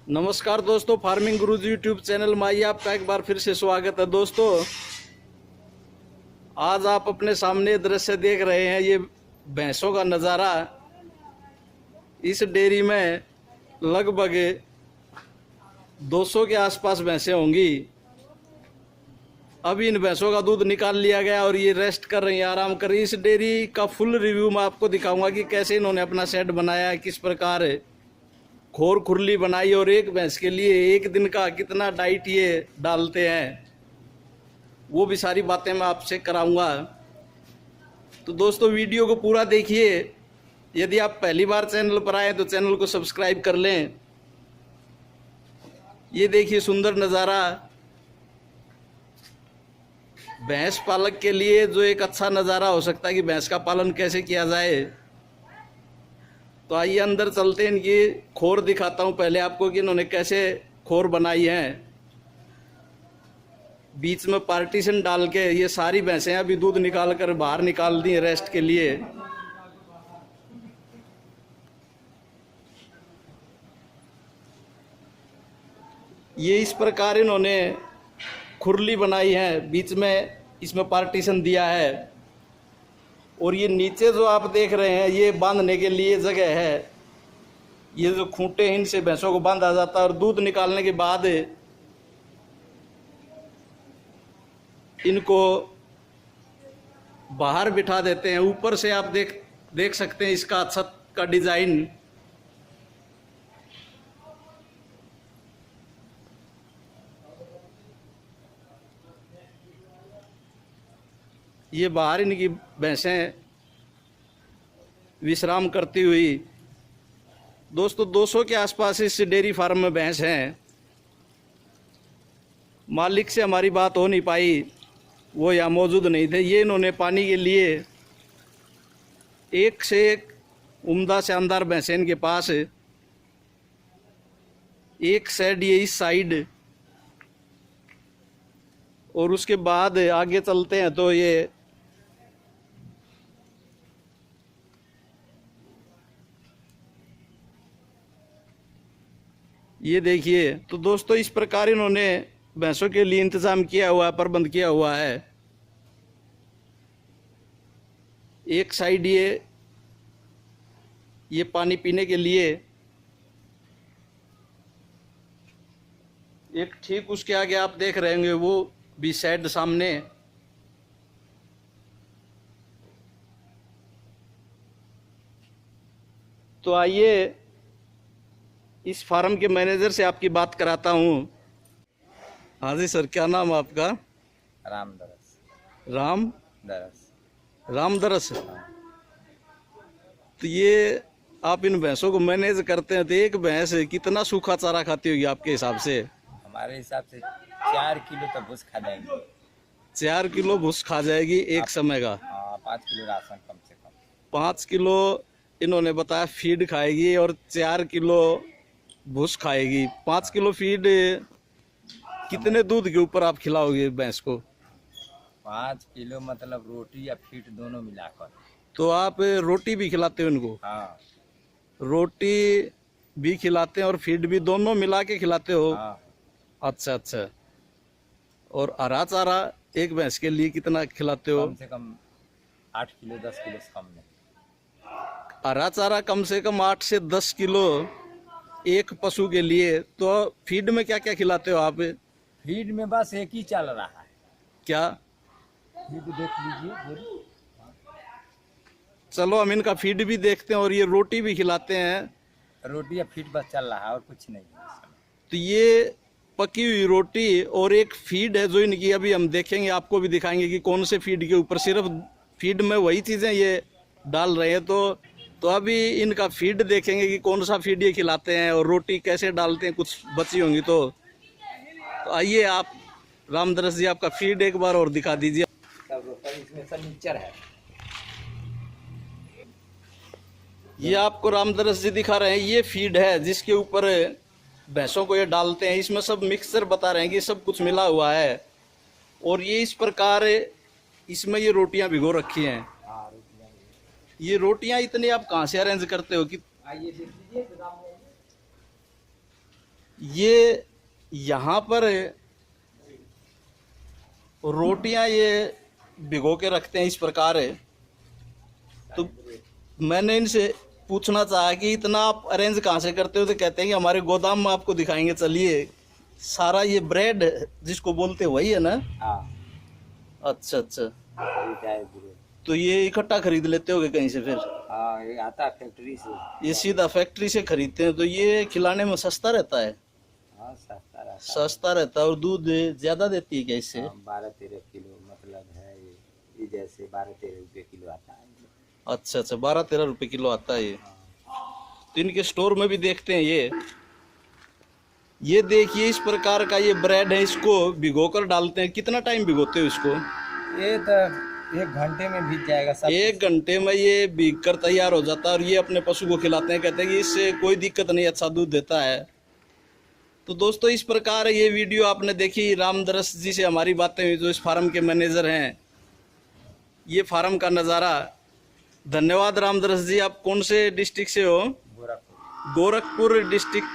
नमस्कार दोस्तों, फार्मिंग गुरुजी YouTube channel में आइए आपका एक बार फिर से स्वागत है। दोस्तों, आज आप अपने सामने दृश्य देख रहे हैं, ये भैंसों का नज़ारा। इस डेयरी में लगभग 200 के आसपास भैंसें होंगी। अभी इन भैंसों का दूध निकाल लिया गया और ये रेस्ट कर रही हैं, आराम कर रही हैं। इस डेयरी का फुल रिव्यू मैं आपको दिखाऊंगा कि कैसे इन्होंने अपना सेट बनाया है, किस प्रकार खोर खुरली बनाई और एक भैंस के लिए एक दिन का कितना डाइट ये डालते हैं, वो भी सारी बातें मैं आपसे कराऊंगा। तो दोस्तों, वीडियो को पूरा देखिए। यदि आप पहली बार चैनल पर आए तो चैनल को सब्सक्राइब कर लें। ये देखिए सुंदर नज़ारा, भैंस पालक के लिए जो एक अच्छा नज़ारा हो सकता है कि भैंस का पालन कैसे किया जाए। तो आइए अंदर चलते हैं, इनकी खोर दिखाता हूँ पहले आपको कि इन्होंने कैसे खोर बनाई है। बीच में पार्टीशन डाल के ये सारी भैंसें अभी दूध निकाल कर बाहर निकाल दी रेस्ट के लिए। ये इस प्रकार इन्होंने खुरली बनाई है, बीच में इसमें पार्टीशन दिया है। और ये नीचे जो आप देख रहे हैं, ये बांधने के लिए जगह है। ये जो खूंटे हैं, इनसे भैंसों को बांधा जाता है और दूध निकालने के बाद इनको बाहर बिठा देते हैं। ऊपर से आप देख सकते हैं इसका छत का डिजाइन। ये बाहर इनकी भैंसें विश्राम करती हुई। दोस्तों, 200 के आसपास इस डेयरी फार्म में भैंस हैं। मालिक से हमारी बात हो नहीं पाई, वो यहाँ मौजूद नहीं थे। ये इन्होंने पानी के लिए एक से एक उम्दा शानदार भैंसें इनके पास। एक साइड ये इस साइड, और उसके बाद आगे चलते हैं तो ये देखिए। तो दोस्तों, इस प्रकार इन्होंने भैंसों के लिए इंतजाम किया हुआ है, प्रबंध किया हुआ है। एक साइड ये पानी पीने के लिए, एक ठीक उसके आगे आप देख रहे होंगे वो भी साइड सामने। तो आइए इस फार्म के मैनेजर से आपकी बात कराता हूँ। हाँ जी सर, क्या नाम है आपका? रामदरस। तो ये आप इन भैंसों को मैनेज करते हैं, तो एक भैंस कितना सूखा चारा खाती होगी आपके हिसाब से? हमारे हिसाब से 4 किलो तक भूस खा जाएगी। 4 किलो भूस खा जाएगी एक समय का? 5 किलो राशन कम से कम। 5 किलो इन्होंने बताया फीड खाएगी और 4 किलो भूस खाएगी। 5 किलो फीड कितने दूध के ऊपर आप खिलाओगे भैंस को? 5 किलो मतलब रोटी या फीड दोनों मिलाकर। तो आप रोटी भी खिलाते हो इनको? हाँ, रोटी भी खिलाते हैं और फीड भी, दोनों मिला के खिलाते हो? हाँ। अच्छा अच्छा। और हरा चारा एक भैंस के लिए कितना खिलाते हो? कम से कम 8 किलो 10 किलो से कम नहीं। हरा चारा कम से कम 8 से 10 किलो एक पशु के लिए। तो फीड में क्या क्या खिलाते हो आप? फीड में बस एक ही चल रहा है। क्या? फीड देख लीजिए। चलो हम इनका फीड भी देखते हैं और ये रोटी भी खिलाते हैं। रोटी या फीड बस चल रहा है और कुछ नहीं है। तो ये पकी हुई रोटी और एक फीड है जो इनकी, अभी हम देखेंगे, आपको भी दिखाएंगे कि कौन से फीड के ऊपर सिर्फ फीड में वही चीज़ें ये डाल रहे हैं। तो अभी इनका फीड देखेंगे कि कौन सा फीड ये खिलाते हैं और रोटी कैसे डालते हैं, कुछ बची होंगी तो आइए आप रामदरस जी, आपका फीड एक बार और दिखा दीजिए। इसमें फर्नीचर है। ये आपको रामदरस जी दिखा रहे हैं, ये फीड है जिसके ऊपर भैंसों को ये डालते हैं। इसमें सब मिक्सचर बता रहे हैं कि सब कुछ मिला हुआ है। और ये इस प्रकार इसमें ये रोटियां भिगो रखी हैं। ये रोटियां इतनी आप कहाँ से अरेंज करते हो कि? आइए देख लीजिए। ये यहाँ पर रोटियां ये भिगो के रखते हैं इस प्रकार है। तो मैंने इनसे पूछना चाहा कि इतना आप अरेंज कहाँ से करते हो, तो कहते हैं कि हमारे गोदाम में आपको दिखाएंगे, चलिए। सारा ये ब्रेड जिसको बोलते हैं वही है ना? हाँ, अच्छा अच्छा। ये है ब्रेड। तो ये इकट्ठा खरीद लेते होगे कहीं से फिर? हाँ, ये आता है फैक्ट्री से। ये सीधा फैक्ट्री से खरीदते हैं। तो ये खिलाने में सस्ता रहता है? हाँ, सस्ता रहता है। सस्ता रहता है। और दूध ज्यादा देती है क्या इससे? 12-13 किलो मतलब है ये जैसे 12-13 रुपये किलो आता है। अच्छा अच्छा, 12-13 रुपए किलो आता है ये। तो इनके स्टोर में भी देखते हैं ये देखिए इस प्रकार का ये ब्रेड है, इसको भिगोकर डालते हैं। कितना टाइम भिगोते हो इसको? ये तो 1 घंटे में भीग जाएगा सब। 1 घंटे में ये भीग कर तैयार हो जाता है और ये अपने पशु को खिलाते हैं। कहते हैं कि इससे कोई दिक्कत नहीं, अच्छा दूध देता है। तो दोस्तों इस प्रकार ये वीडियो आपने देखी, रामदरस जी से हमारी बातें हुई जो इस फार्म के मैनेजर हैं। ये फार्म का नज़ारा। धन्यवाद रामदरस जी। आप कौन से डिस्ट्रिक्ट से हो? गोरखपुर डिस्ट्रिक्ट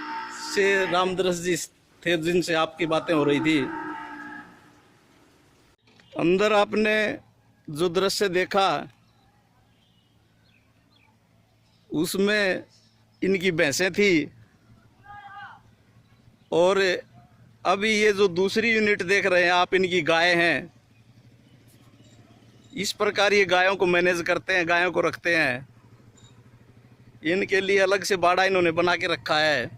से रामदरस जी थे जिनसे आपकी बातें हो रही थी। अंदर आपने जो दृश्य देखा उसमें इनकी भैंसें थी और अभी ये जो दूसरी यूनिट देख रहे हैं आप, इनकी गाय हैं। इस प्रकार ये गायों को मैनेज करते हैं, गायों को रखते हैं। इनके लिए अलग से बाड़ा इन्होंने बना के रखा है।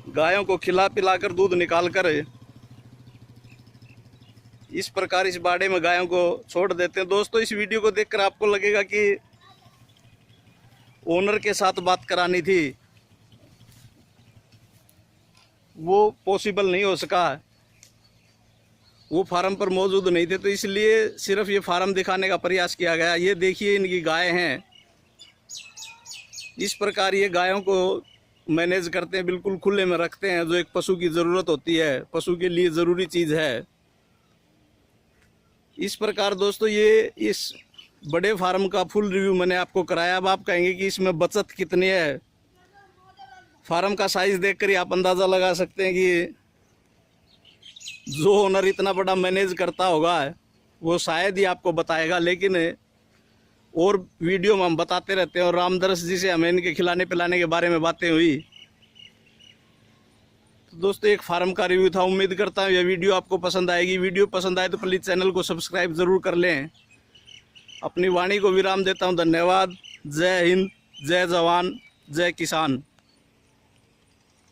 गायों को खिला पिला कर दूध निकाल कर इस प्रकार इस बाड़े में गायों को छोड़ देते हैं। दोस्तों इस वीडियो को देखकर आपको लगेगा कि ओनर के साथ बात करानी थी, वो पॉसिबल नहीं हो सका, वो फार्म पर मौजूद नहीं थे, तो इसलिए सिर्फ ये फार्म दिखाने का प्रयास किया गया। ये देखिए इनकी गाय हैं। इस प्रकार ये गायों को मैनेज करते हैं, बिल्कुल खुले में रखते हैं। जो एक पशु की ज़रूरत होती है, पशु के लिए ज़रूरी चीज़ है। इस प्रकार दोस्तों ये इस बड़े फार्म का फुल रिव्यू मैंने आपको कराया। अब आप कहेंगे कि इसमें बचत कितनी है। फार्म का साइज़ देखकर ही आप अंदाज़ा लगा सकते हैं कि जो ओनर इतना बड़ा मैनेज करता होगा वो शायद ही आपको बताएगा, लेकिन और वीडियो में हम बताते रहते हैं। और रामदरस जी से हमें इनके खिलाने पिलाने के बारे में बातें हुई। तो दोस्तों एक फार्म का रिव्यू था। उम्मीद करता हूँ यह वीडियो आपको पसंद आएगी। वीडियो पसंद आए तो प्लीज़ चैनल को सब्सक्राइब ज़रूर कर लें। अपनी वाणी को विराम देता हूँ। धन्यवाद। जय हिंद, जय जवान, जय किसान।